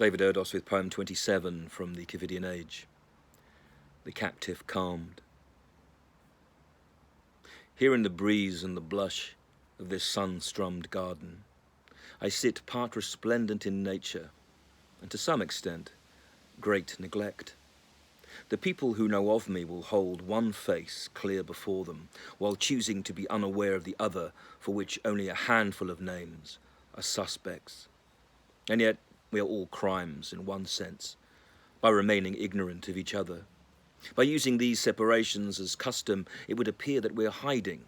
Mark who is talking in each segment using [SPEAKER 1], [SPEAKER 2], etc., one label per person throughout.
[SPEAKER 1] David Erdos with poem 27 from the COVIDIan Age. The captive calmed. Here in the breeze and the blush of this sun-strummed garden, I sit part resplendent in nature, and to some extent, great neglect. The people who know of me will hold one face clear before them, while choosing to be unaware of the other, for which only a handful of names are suspects. And yet, we are all crimes in one sense, by remaining ignorant of each other. By using these separations as custom, it would appear that we are hiding,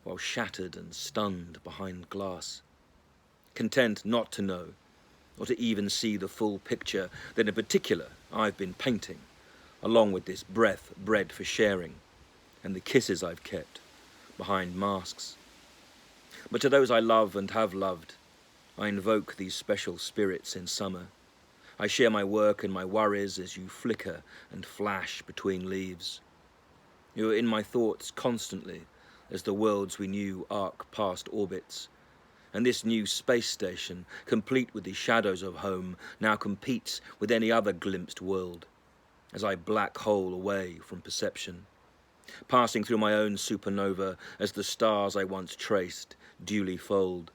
[SPEAKER 1] while shattered and stunned behind glass. Content not to know, or to even see the full picture that in particular I've been painting, along with this breath bred for sharing, and the kisses I've kept behind masks. But to those I love and have loved, I invoke these special spirits in summer. I share my work and my worries as you flicker and flash between leaves. You are in my thoughts constantly as the worlds we knew arc past orbits, and this new space station, complete with the shadows of home, now competes with any other glimpsed world, as I black hole away from perception, passing through my own supernova as the stars I once traced duly fold.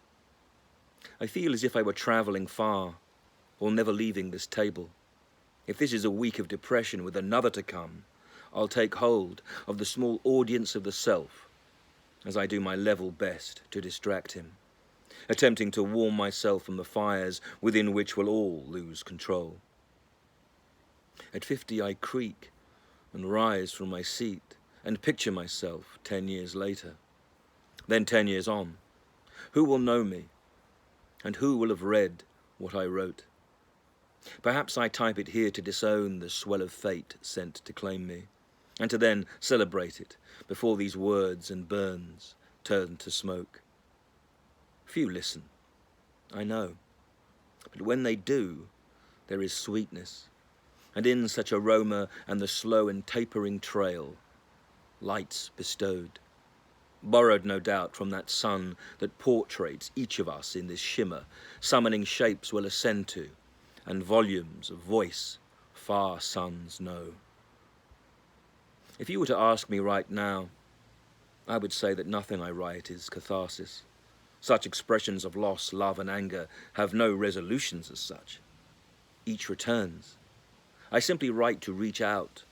[SPEAKER 1] I feel as if I were travelling far, or never leaving this table. If this is a week of depression with another to come, I'll take hold of the small audience of the self, as I do my level best to distract him, attempting to warm myself from the fires within which we'll all lose control. At 50 I creak and rise from my seat and picture myself 10 years later. Then 10 years on, who will know me? And who will have read what I wrote? Perhaps I type it here to disown the swell of fate sent to claim me, and to then celebrate it before these words and burns turn to smoke. Few listen, I know, but when they do, there is sweetness, and in such aroma and the slow and tapering trail, lights bestowed, borrowed no doubt from that sun that portraits each of us in this shimmer, summoning shapes we'll ascend to, and volumes of voice far suns know. If you were to ask me right now, I would say that nothing I write is catharsis. Such expressions of loss, love, and anger have no resolutions as such. Each returns. I simply write to reach out,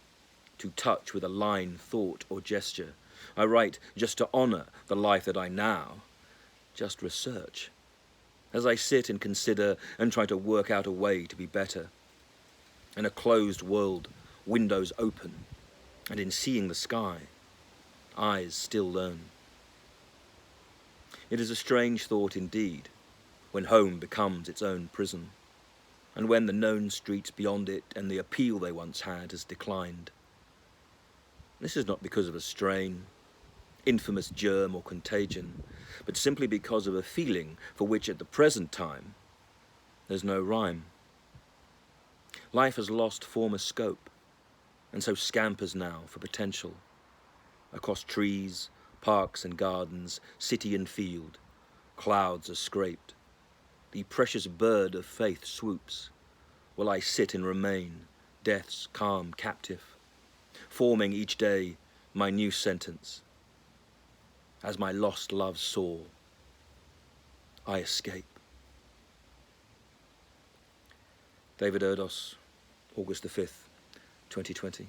[SPEAKER 1] to touch with a line, thought, or gesture. I write just to honour the life that I now just research, as I sit and consider and try to work out a way to be better. In a closed world, windows open, and in seeing the sky, eyes still learn. It is a strange thought indeed, when home becomes its own prison, and when the known streets beyond it and the appeal they once had has declined. This is not because of a strain, infamous germ or contagion, but simply because of a feeling for which at the present time there's no rhyme. Life has lost former scope, and so scampers now for potential. Across trees, parks and gardens, city and field, clouds are scraped. The precious bird of faith swoops, while I sit and remain, death's calm captive, forming each day my new sentence. As my lost loves soar, I escape. David Erdos, August the 5th, 2020.